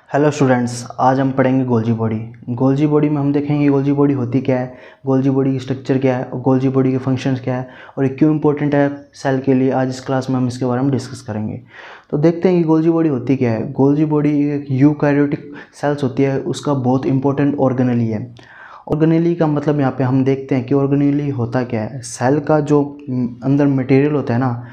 Hello students, आज हम पढ़ेंगे गोल्जी बॉडी। गोल्जी बॉडी में हम देखेंगे गोल्जी बॉडी होती क्या है, गोल्जी बॉडी की स्ट्रक्चर क्या है और गोल्जी बॉडी के फंक्शंस क्या है और ये क्यों इंपॉर्टेंट है सेल के लिए। आज इस क्लास में हम इसके बारे में डिस्कस करेंगे। तो देखते हैं कि गोल्जी बॉडी होती क्या है। गोल्जी बॉडी एक यूकैरियोटिक सेल्स होती है, उसका बहुत इंपॉर्टेंट ऑर्गेनेली है। ऑर्गेनेली का मतलब यहाँ पे हम देखते हैं कि ऑर्गेनेली होता क्या है। सेल का जो अंदर मटेरियल होता है ना,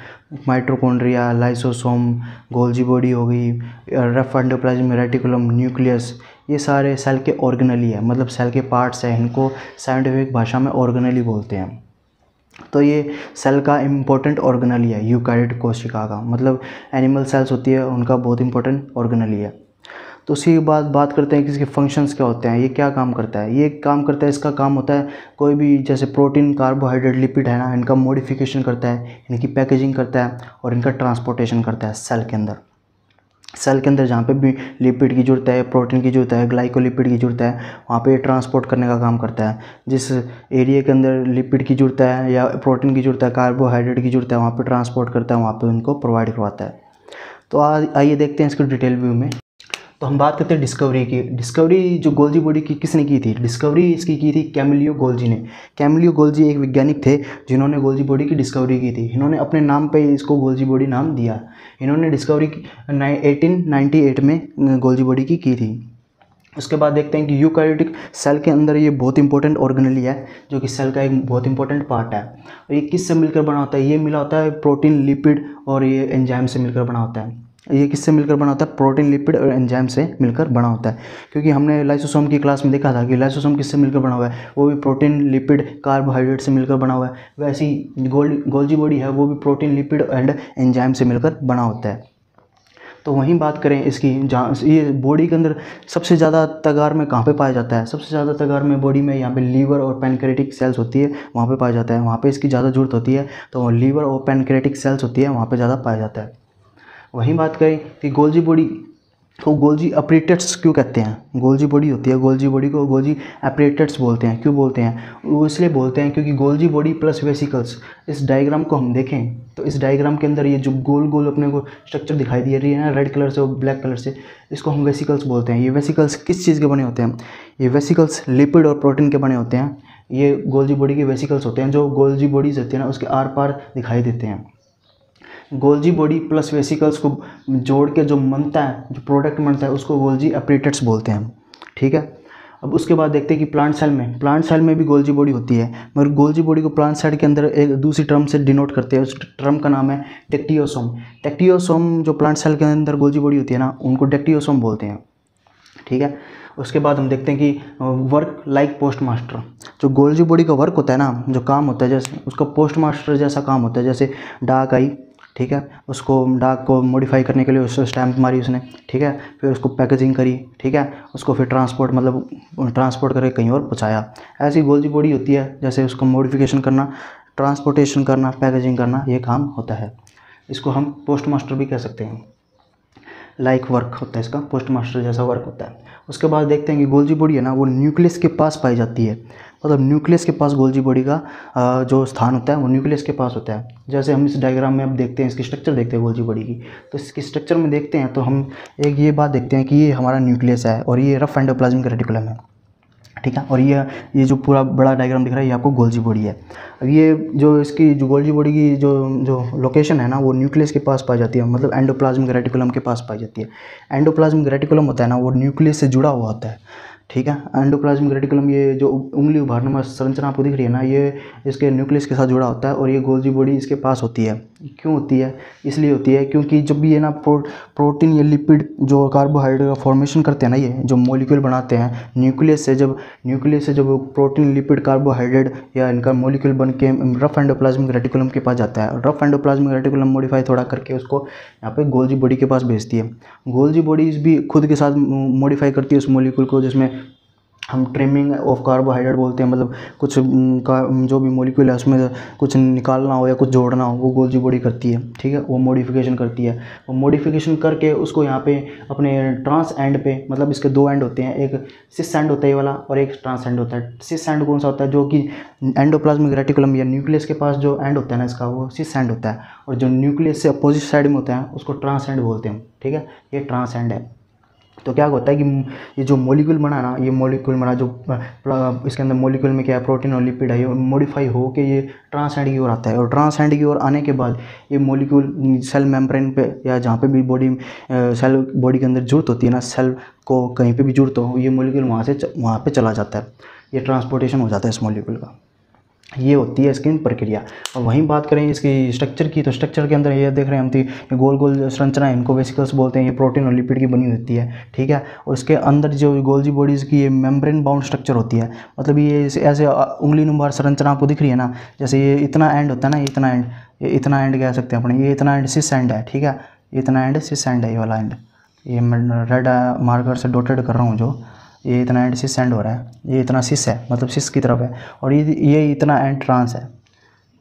माइटोकॉन्ड्रिया, लाइसोसोम, गोल्जी बॉडी हो गई, रफ एंडोप्लाज्मिक रेटिकुलम, न्यूक्लियस, ये सारे सेल के ऑर्गेनेली है, मतलब सेल के पार्ट्स हैं। इनको साइंटिफिक भाषा में ऑर्गेनेली बोलते हैं। तो ये सेल का इम्पोर्टेंट ऑर्गेनेली है यूकैरियोटिक कोशिका का, मतलब एनिमल सेल्स होती है उनका बहुत इंपॉर्टेंट ऑर्गेनेली है। तो उसी के बाद बात करते हैं कि इसके फंक्शंस क्या होते हैं, ये क्या काम करता है। ये काम करता है, इसका काम होता है कोई भी जैसे प्रोटीन, कार्बोहाइड्रेट, लिपिड है ना, इनका मॉडिफिकेशन करता है, इनकी पैकेजिंग करता है और इनका ट्रांसपोर्टेशन करता है सेल के अंदर। सेल के अंदर जहाँ पे भी लिपिड की जरूरत है, प्रोटीन की जरूरत है, ग्लाइकोलिपिड की जरूरत है, वहाँ पे ट्रांसपोर्ट करने का काम करता है। जिस एरिया के अंदर लिपिड की जरूरत है या प्रोटीन की जरूरत है, कार्बोहाइड्रेट की जरूरत है, वहाँ पे ट्रांसपोर्ट करता है, वहाँ पे उनको प्रोवाइड करवाता है। तो आइए देखते हैं इसको डिटेल व्यू में। तो हम बात करते हैं डिस्कवरी की। डिस्कवरी जो गोल्जी बॉडी की किसने की थी? डिस्कवरी इसकी की थी कैमिलियो गोल्जी ने। कैमिलियो गोल्जी एक वैज्ञानिक थे जिन्होंने गोल्जी बॉडी की डिस्कवरी की थी। इन्होंने अपने नाम पे इसको गोल्जी बॉडी नाम दिया। इन्होंने डिस्कवरी 1898 में गोल्जी बॉडी की थी। उसके बाद देखते हैं कि यूकैरियोटिक सेल के अंदर ये बहुत इंपॉर्टेंट ऑर्गेनेली है, जो कि सेल का एक बहुत इंपॉर्टेंट पार्ट है। और ये किससे मिलकर बना होता है? ये मिला होता है प्रोटीन, लिपिड और ये एंजाइम से मिलकर बना होता है। ये किससे मिलकर बना होता है? प्रोटीन, लिपिड और एंजाइम से मिलकर बना होता है। क्योंकि हमने लाइसोसोम की क्लास में देखा था कि लाइसोसोम किससे मिलकर बना हुआ है, वो भी प्रोटीन, लिपिड, कार्बोहाइड्रेट से मिलकर बना हुआ है। वैसे ही गोल्जी बॉडी है, वो भी प्रोटीन, लिपिड एंड एंजाइम से मिलकर बना होता है। तो वहीं बात करें इसकी, जहाँ ये बॉडी के अंदर सबसे ज़्यादा तगार में कहाँ पे पाया जाता है? सबसे ज़्यादा तगार में बॉडी में यहाँ पे लीवर और पैनक्रेटिक सेल्स होती है, वहाँ पे पाया जाता है। वहाँ पे इसकी ज़्यादा जरूरत होती है, तो लीवर और पैनक्रेटिक सेल्स होती है, वहाँ पे ज़्यादा पाया जाता है। वहीं बात करें कि गोल्जी बॉडी को गोल्जी अपरेटस क्यों कहते हैं? गोल्जी बॉडी होती है, गोल्जी बॉडी को गोल्जी अपरेटस बोलते हैं। क्यों बोलते हैं? वो इसलिए बोलते हैं क्योंकि गोल्जी बॉडी प्लस वेसिकल्स, इस डायग्राम को हम देखें तो इस डायग्राम के अंदर ये जो गोल गोल अपने को स्ट्रक्चर दिखाई दे रही है ना, रेड कलर से और ब्लैक कलर से, इसको हम वेसिकल्स बोलते हैं। ये वेसिकल्स किस चीज़ के बने होते हैं? ये वेसिकल्स लिपिड और प्रोटीन के बने होते हैं। ये गोल्जी बॉडी के वेसिकल्स होते हैं, जो गोल्जी बॉडीज होती है ना, उसके आर पार दिखाई देते हैं। गोल्जी बॉडी प्लस वेसिकल्स को जोड़ के जो बनता है, जो प्रोडक्ट बनता है, उसको गोल्जी अपरेटस बोलते हैं। ठीक है। अब उसके बाद देखते हैं कि प्लांट सेल में भी गोल्जी बॉडी होती है, मगर गोल्जी बॉडी को प्लांट सेल के अंदर एक दूसरी टर्म से डिनोट करते हैं। उस टर्म का नाम है टेक्टियोसोम। टेक्टियोसोम जो प्लांट सेल के अंदर गोल्जी बॉडी होती है ना, उनको टेक्टियोसोम बोलते हैं। ठीक है। उसके बाद हम देखते हैं कि वर्क लाइक पोस्ट मास्टर, जो गोल्जी बॉडी का वर्क होता है ना, जो काम होता है, जैसे उसका पोस्ट मास्टर जैसा काम होता है। जैसे डाक आई, ठीक है, उसको डाक को मॉडिफाई करने के लिए उससे स्टैम्प मारी उसने, ठीक है, फिर उसको पैकेजिंग करी, ठीक है, उसको फिर ट्रांसपोर्ट करके कहीं और पहुंचाया। ऐसी गोल्जी बॉडी होती है, जैसे उसको मॉडिफिकेशन करना, ट्रांसपोर्टेशन करना, पैकेजिंग करना, ये काम होता है। इसको हम पोस्ट मास्टर भी कह सकते हैं। लाइक वर्क होता है इसका, पोस्ट मास्टर जैसा वर्क होता है। उसके बाद देखते हैं कि गोल्जी बॉडी है ना, वो न्यूक्लियस के पास पाई जाती है। मतलब न्यूक्लियस के पास गोल्जी बॉडी का जो स्थान होता है वो न्यूक्लियस के पास होता है। जैसे हम इस डायग्राम में अब देखते हैं, इसकी स्ट्रक्चर देखते हैं गोल्जी बॉडी की। तो इसकी स्ट्रक्चर में देखते हैं तो हम एक ये बात देखते हैं कि ये हमारा न्यूक्लियस है और ये रफ एंडोप्लाज्मिक रेटिकुलम है। ठीक है। और ये जो पूरा बड़ा डायग्राम दिख रहा है, ये आपको गोल्जी बॉडी है। अब ये जो इसकी जो गोल्जी बॉडी की जो जो लोकेशन है ना, वो न्यूक्लियस के पास पाई जाती है, मतलब एंडोप्लाज्मिक रेटिकुलम के पास पाई जाती है। एंडोप्लाज्मिक रेटिकुलम होता है ना, वो न्यूक्लियस से जुड़ा हुआ होता है। ठीक है। एंडोप्लाज्मिक रेटिकुलम, ये जो उंगली उभारनुमा संरचना आपको दिख रही है ना, ये इसके न्यूक्लियस के साथ जुड़ा होता है और ये गोल्जी बॉडी इसके पास होती है। क्यों होती है? इसलिए होती है क्योंकि जब भी ये ना प्रोटीन या लिपिड जो कार्बोहाइड्रेट का फॉर्मेशन करते हैं ना, ये जो मॉलिक्यूल बनाते हैं न्यूक्लियस से, जब प्रोटीन, लिपिड, कार्बोहाइड्रेट या इनका मॉलिक्यूल बन के रफ एंडोप्लाज्मिक रेटिकुलम के पास जाता है। रफ एंडोप्लाज्मिक रेटिकुलम मॉडिफाई थोड़ा करके उसको यहाँ पे गोल्जी बॉडी के पास भेजती है। गोल्जी बॉडीज भी खुद के साथ मॉडिफाई करती है उस मॉलिक्यूल को, जिसमें हम ट्रिमिंग ऑफ कार्बोहाइड्रेट बोलते हैं। मतलब कुछ जो भी मॉलिक्यूल है उसमें कुछ निकालना हो या कुछ जोड़ना हो, वो गोल्जी बॉडी करती है। ठीक है। वो मॉडिफिकेशन करती है। वो मॉडिफिकेशन करके उसको यहाँ पे अपने ट्रांस एंड पे, मतलब इसके दो एंड होते हैं, एक सिस एंड होता है ये वाला और एक ट्रांस एंड होता है। सिस एंड कौन सा होता है? जो कि एंडोप्लाज्मिक रेटिकुलम या न्यूक्लियस के पास जो एंड होता है ना इसका, वो सिस एंड होता है। और जो न्यूक्लियस से अपोजिट साइड में होता है उसको ट्रांस एंड बोलते हैं। ठीक है। ये ट्रांस एंड है। तो क्या होता है कि ये जो मॉलिक्यूल बना ना, ये मॉलिक्यूल बना जो इसके अंदर मॉलिक्यूल में क्या है, प्रोटीन और लिपिड है, ये मॉडिफाई हो के ये ट्रांस एंड की ओर आता है। और ट्रांस एंड की ओर आने के बाद ये मॉलिक्यूल सेल मेम्ब्रेन पे या जहाँ पे भी सेल बॉडी के अंदर जरूरत होती है ना, सेल को कहीं पे भी जरूरत हो, ये मॉलिक्यूल वहाँ पे चला जाता है, ये ट्रांसपोर्टेशन हो जाता है इस मॉलिक्यूल का। ये होती है इसकी प्रक्रिया। और वहीं बात करें इसकी स्ट्रक्चर की, तो स्ट्रक्चर के अंदर ये देख रहे हैं हम तो गोल गोल संरचना है, इनको वेसिकल्स बोलते हैं। ये प्रोटीन और लिपिड की बनी होती है, ठीक है। और इसके अंदर जो गोल्जी बॉडीज़ की ये मेम्ब्रेन बाउंड स्ट्रक्चर होती है, मतलब ये ऐसे उंगली नुमार संरचना आपको दिख रही है ना, जैसे ये इतना एंड होता है ना, इतना एंड, ये इतना एंड कह सकते हैं अपने, ये इतना एंड सिस एंड है, ठीक है, इतना एंड सिस एंड है, ये वाला एंड, ये मैं रेड मार्कर से डॉटेड कर रहा हूँ, जो ये इतना एंड सिस एंड हो रहा है, ये इतना सिस है, मतलब सिस की तरफ है, और ये इतना एंड ट्रांस है,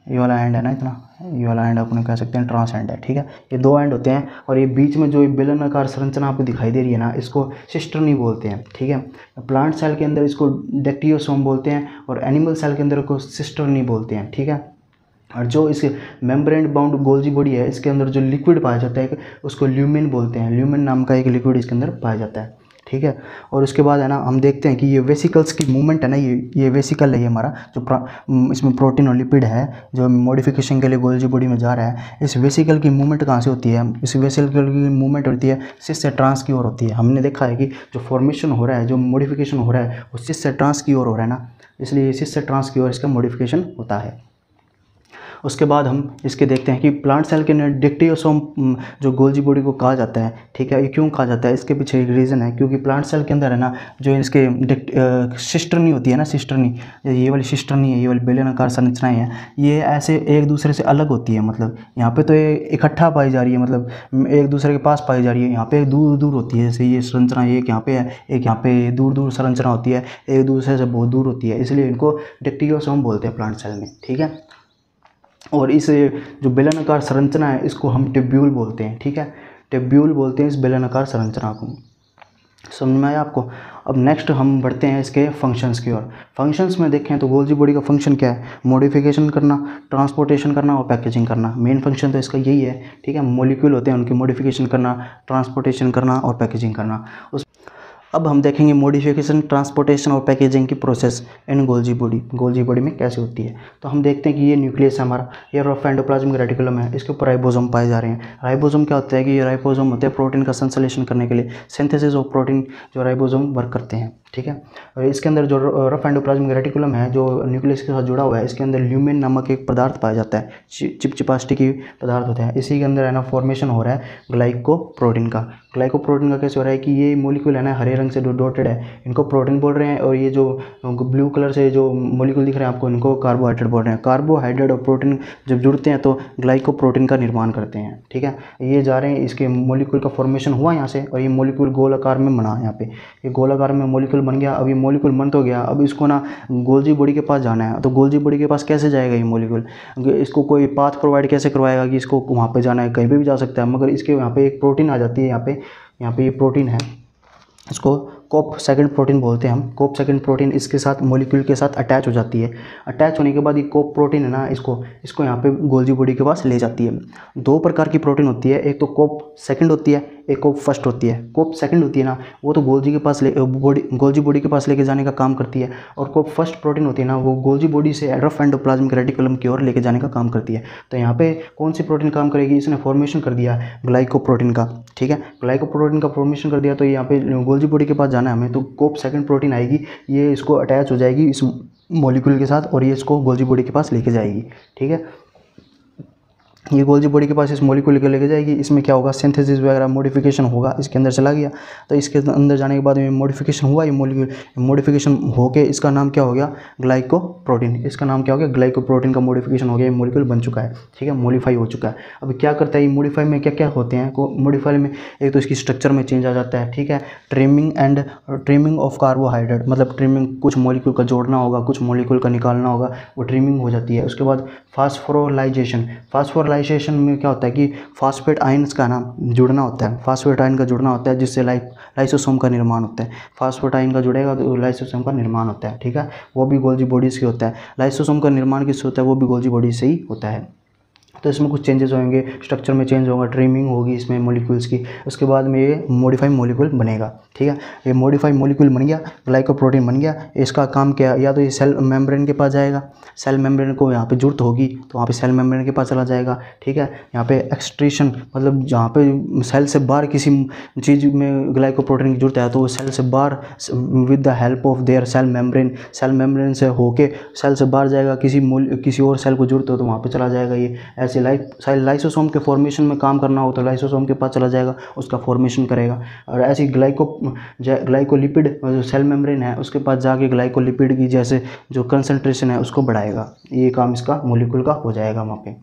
ये वाला एंड है ना इतना, ये वाला एंड अपन कह सकते हैं ट्रांस एंड है, ठीक है। ये दो एंड होते हैं, और ये बीच में जो बेलनाकार संरचना आपको दिखाई दे रही है ना, इसको सिस्टर्नी बोलते हैं, ठीक है। प्लांट सेल के अंदर इसको डेक्टियोसोम बोलते हैं, और एनिमल सेल के अंदर को सिस्टर्नी बोलते हैं, ठीक है। और जो इस मेम्ब्रेन बाउंड गोल्जी बॉडी है, इसके अंदर जो लिक्विड पाया जाता है उसको ल्यूमिन बोलते हैं, ल्यूमिन नाम का एक लिक्विड इसके अंदर पाया जाता है, ठीक है। और उसके बाद है ना, हम देखते हैं कि ये वेसिकल्स की मूवमेंट है ना, ये वेसिकल है, ये हमारा जो इसमें प्रोटीन और लिपिड है जो मॉडिफिकेशन के लिए गोल्जी बॉडी में जा रहा है, इस वेसिकल की मूवमेंट कहाँ से होती है? इस वेसिकल की मूवमेंट होती है सिस से ट्रांस की ओर होती है। हमने देखा है कि जो फॉर्मेशन हो रहा है, जो मॉडिफिकेशन हो रहा है, वो सिस से ट्रांस की ओर हो रहा है ना, इसलिए सिस से ट्रांस की ओर इसका मॉडिफिकेशन होता है। उसके बाद हम इसके देखते हैं कि प्लांट सेल के अंदर डिक्टियोसोम जो गोल्जी बॉडी को कहा जाता है, ठीक है। ये क्यों कहा जाता है, इसके पीछे एक रीज़न है, क्योंकि प्लांट सेल के अंदर है ना, जो इसके सिस्टर्नी होती है ना, सिस्टर्नी, ये वाली सिस्टर्नी है, ये वाली बेलनाकार संरचनाएं हैं, ये ऐसे एक दूसरे से अलग होती है। मतलब यहाँ पे तो ये इकट्ठा पाई जा रही है, मतलब एक दूसरे के पास पाई जा रही है, यहाँ पे दूर दूर होती है। जैसे ये संरचना एक यहाँ पे है, एक यहाँ पे दूर दूर संरचना होती है, एक दूसरे से बहुत दूर होती है, इसलिए इनको डिक्टियोसोम बोलते हैं प्लांट सेल में, ठीक है। और इस जो बेलनाकार संरचना है, इसको हम ट्यूब्यूल बोलते हैं, ठीक है, ट्यूब्यूल बोलते हैं इस बेलनाकार संरचना को। समझ में आया आपको? अब नेक्स्ट हम बढ़ते हैं इसके फंक्शंस की ओर। फंक्शंस में देखें तो गोल्जी बॉडी का फंक्शन क्या है? मॉडिफिकेशन करना, ट्रांसपोर्टेशन करना और पैकेजिंग करना। मेन फंक्शन तो इसका यही है, ठीक है। मॉलिक्यूल होते हैं, उनकी मॉडिफिकेशन करना, ट्रांसपोर्टेशन करना और पैकेजिंग करना। अब हम देखेंगे मॉडिफिकेशन, ट्रांसपोर्टेशन और पैकेजिंग की प्रोसेस इन गोल्जी बॉडी में कैसे होती है। तो हम देखते हैं कि ये न्यूक्लियस है हमारा, ये रफ एंडोप्लाज्मिक रेटिकुलम है, इसके ऊपर राइबोसोम पाए जा रहे हैं। राइबोसोम क्या होता है कि ये राइबोसोम होते हैं प्रोटीन का संश्लेषण करने के लिए, सिंथेसिस ऑफ प्रोटीन जो राइबोसोम वर्क करते हैं, ठीक है। और इसके अंदर जो रफ एंडोप्लाज्मिक रेटिकुलम है, जो न्यूक्लियस के साथ जुड़ा हुआ है, इसके अंदर ल्यूमिन नामक एक पदार्थ पाया जाता है, चिपचिपा स्टिकी पदार्थ होता है। इसी के अंदर है ना फॉर्मेशन हो रहा है ग्लाइकोप्रोटीन का। ग्लाइकोप्रोटीन का कैसे हो रहा है कि ये मॉलिक्यूल है ना, हरे रंग से जो डॉटेड है, इनको प्रोटीन बोल रहे हैं, और ये जो ब्लू कलर से जो मॉलिक्यूल दिख रहे हैं आपको, इनको कार्बोहाइड्रेट बोल रहे हैं। कार्बोहाइड्रेट और प्रोटीन जब जुड़ते हैं तो ग्लाइकोप्रोटीन का निर्माण करते हैं, ठीक है। ये जा रहे हैं, इसके मॉलिक्यूल का फॉर्मेशन हुआ यहाँ से, और ये मॉलिक्यूल गोल आकार में बना यहाँ पे, ये गोल आकार में मॉलिक्यूल बन गया। अब ये मॉलिक्यूल बन तो गया, अब इसको ना गोल्जी बॉडी के पास जाना है। तो गोल्जी बॉडी के पास कैसे जाएगा ये मॉलिक्यूल? इसको कोई पाथ प्रोवाइड कैसे करवाएगा कि इसको वहाँ पे जाना है? कहीं पे भी जा सकता है, मगर इसके यहाँ पे एक प्रोटीन आ जाती है, यहाँ पे ये प्रोटीन है, इसको कोप सेकंड प्रोटीन बोलते हैं हम। कोप सेकंड प्रोटीन इसके साथ मॉलिक्यूल के साथ अटैच हो जाती है। अटैच होने के बाद ये कोप प्रोटीन है ना, इसको यहाँ पे गोल्जी बॉडी के पास ले जाती है। दो प्रकार की प्रोटीन होती है, एक तो कोप सेकंड होती है, एक कोप फर्स्ट होती है। कोप सेकंड होती है ना, वो तो गोल्जी बॉडी के पास लेके जाने का काम करती है, और कोप फर्स्ट प्रोटीन होती है ना, वो गोल्जी बॉडी से रफ एंडोप्लाज्मिक रेटिकुलम की ओर लेके जाने का काम करती है। तो यहाँ पे कौन सी प्रोटीन काम करेगी? इसने फॉर्मेशन कर दिया ग्लाइकोप्रोटीन का, ठीक है। ग्लाइकोप्रोटीन का फॉर्मेशन कर दिया, तो यहाँ पे गोल्जी बॉडी के पास जाना है हमें, तो कोप सेकंड प्रोटीन आएगी, ये इसको अटैच हो जाएगी इस मॉलिक्यूल के साथ, और ये इसको गोल्जी बॉडी के पास लेके जाएगी, ठीक है। ये गोल्जी बॉडी के पास इस मॉलिक्यूल को लेके जाएगी। इसमें क्या होगा? सिंथेसिस वगैरह मॉडिफिकेशन होगा, इसके अंदर चला गया। तो इसके अंदर जाने के बाद में मॉडिफिकेशन हुआ, ये मॉलिक्यूल मॉडिफिकेशन होके इसका नाम क्या हो गया? ग्लाइकोप्रोटीन। इसका नाम क्या हो गया? ग्लाइकोप्रोटीन का मॉडिफिकेशन हो गया, ये मॉलिक्यूल बन चुका है, ठीक है, मॉडिफाई हो चुका है। अब क्या करता है ये मॉडिफाई में? क्या क्या होते हैं मॉडिफाई में? एक तो इसकी स्ट्रक्चर में चेंज आ जाता है, ठीक है। ट्रिमिंग ऑफ कार्बोहाइड्रेट, मतलब ट्रिमिंग, कुछ मॉलिक्यूल का जोड़ना होगा, कुछ मॉलिक्यूल का निकालना होगा, वो ट्रिमिंग हो जाती है। उसके बाद फास्फोराइलेशन में क्या होता है कि फास्फेट आयन्स का ना जुड़ना होता है, फास्फेट आयन का जुड़ना होता है, जिससे लाइसोसोम का निर्माण होता है। फास्फेट आयन का जुड़ेगा तो लाइसोसोम का निर्माण होता है, ठीक है। वो भी गोल्जी बॉडी से होता है। लाइसोसोम का निर्माण किससे होता है? वो भी गोल्जी बॉडी से ही होता है। तो इसमें कुछ चेंजेस होंगे, स्ट्रक्चर में चेंज होगा, ट्रिमिंग होगी इसमें मॉलिक्यूल्स की। उसके बाद में ये मॉडिफाइड मॉलिक्यूल बनेगा, ठीक है। ये मॉडिफाइड मॉलिक्यूल बन गया, ग्लाइकोप्रोटीन बन गया। इसका काम क्या, या तो ये सेल मेम्ब्रेन के पास जाएगा, सेल मेम्ब्रेन को यहाँ पे जरूरत होगी तो वहाँ पे सेल मेम्ब्रेन के पास चला जाएगा, ठीक है। यहाँ पे एक्सट्रीशन मतलब जहाँ पे सेल से बाहर किसी चीज़ में ग्लाइकोप्रोटीन की जरूरत है तो वो सेल से बाहर with the help of their cell membrane से होके सेल से बाहर जाएगा, किसी और सेल को जरूरत हो तो वहाँ पे चला जाएगा। ये ऐसे लाइसोसोम के फॉर्मेशन में काम करना हो तो लाइसोसोम के पास चला जाएगा, उसका फॉर्मेशन करेगा। और ऐसी ग्लाइकोलिपिड जो सेल मेम्ब्रेन है उसके पास जाके ग्लाइकोलिपिड की जैसे जो कंसंट्रेशन है उसको बढ़ाएगा। ये काम इसका मॉलिक्यूल का हो जाएगा वहाँ पे।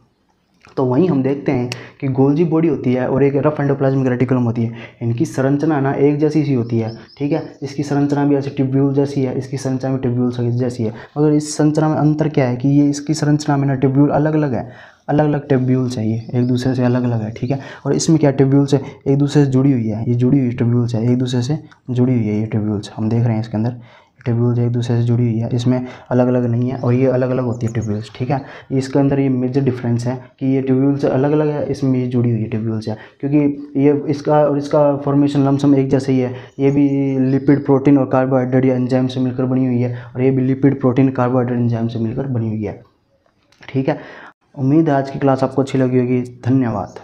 तो वहीं हम देखते हैं कि गोल्जी बॉडी होती है और एक रफ एंडोप्लाज्मिक रेटिकुलम होती है। इनकी संरचना ना एक जैसी सी होती है, ठीक है। इसकी संरचना भी ऐसे ट्यूब्यूल जैसी है, इसकी संरचना भी ट्यूब्यूल जैसी है, मगर इस संरचना में अंतर क्या है कि ये इसकी संरचना में ना ट्यूब्यूल अलग अलग है, अलग अलग ट्यूब्यूल्स है, ये एक दूसरे से अलग अलग है, ठीक है। और इसमें क्या ट्यूब्यूल्स है एक दूसरे से जुड़ी हुई है, ये जुड़ी हुई ट्यूब्यूल्स है, एक दूसरे से जुड़ी हुई है। ये ट्यूब्यूल्स हम देख रहे हैं इसके अंदर ट्यूब्यूल्स एक दूसरे से जुड़ी हुई है, इसमें अलग अलग नहीं है और ये अलग अलग होती है ट्यूब्यूल्स, ठीक है। इसके अंदर ये मेजर डिफरेंस है कि ये ट्यूब्यूल्स अलग अलग है, इसमें ये जुड़ी हुई ट्यूब्यूल्स है, क्योंकि ये इसका और इसका फॉर्मेशन लमसम एक जैसे ही है। ये भी लिपिड प्रोटीन और कार्बोहाइड्रेट या एंजाइम से मिलकर बनी हुई है और ये भी लिपिड प्रोटीन कार्बोहाइड्रेट एंजाइम से मिलकर बनी हुई है, ठीक है। उम्मीद है आज की क्लास आपको अच्छी लगी होगी। धन्यवाद।